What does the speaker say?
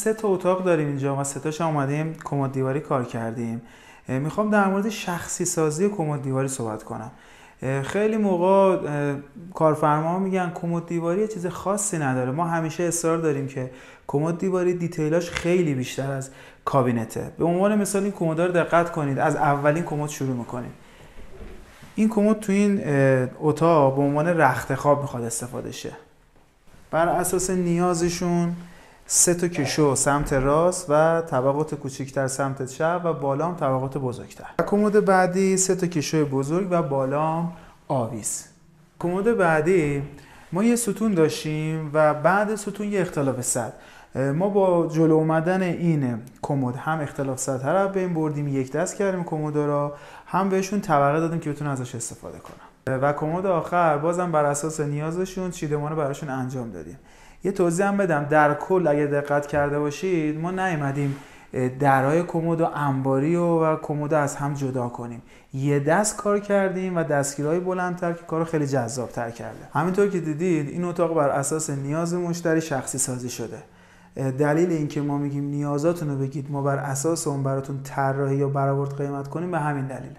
3 تا اتاق داریم اینجا و 3 تاش اومدیم کمد دیواری کار کردیم. میخوام در مورد شخصی سازی کمد دیواری صحبت کنم. خیلی موقع کارفرما میگن کمد دیواری یه چیز خاصی نداره. ما همیشه اصرار داریم که کمد دیواری دیتیلاش خیلی بیشتر از کابینته. به عنوان مثال این کمدها رو دقت کنید، از اولین کمد شروع میکنیم. این کمد تو این اتاق به عنوان رخت خواب میخواد استفاده شه. بر اساس نیازشون 3 تا کشو سمت راست و طبقات کوچکتر سمت چپ و بالا هم طبقات بزرگتر. کمد بعدی 3 تا کشو بزرگ و بالا هم آویز. کمد بعدی ما یه ستون داشتیم و بعد ستون یه اختلاف سطح. ما با جلو اومدن این کمد هم اختلاف سطح رو بین بردیم، یک دست کردیم کمد را، هم بهشون طبقه دادیم که بتونن ازش استفاده کنن. و کمد آخر بازم بر اساس نیازشون چیدمان رو براشون انجام دادیم. یه توضیح هم بدم، در کل اگه دقت کرده باشید ما نیومدیم درهای کمد و انباری و کمد از هم جدا کنیم. یه دست کار کردیم و دستگیرهای بلندتر که کارو خیلی جذاب‌تر کرده. همینطور که دیدید این اتاق بر اساس نیاز مشتری شخصی سازی شده. دلیل اینکه ما میگیم نیازاتونو بگید ما بر اساس اون براتون طراحی یا برآورد قیمت کنیم به همین دلیل.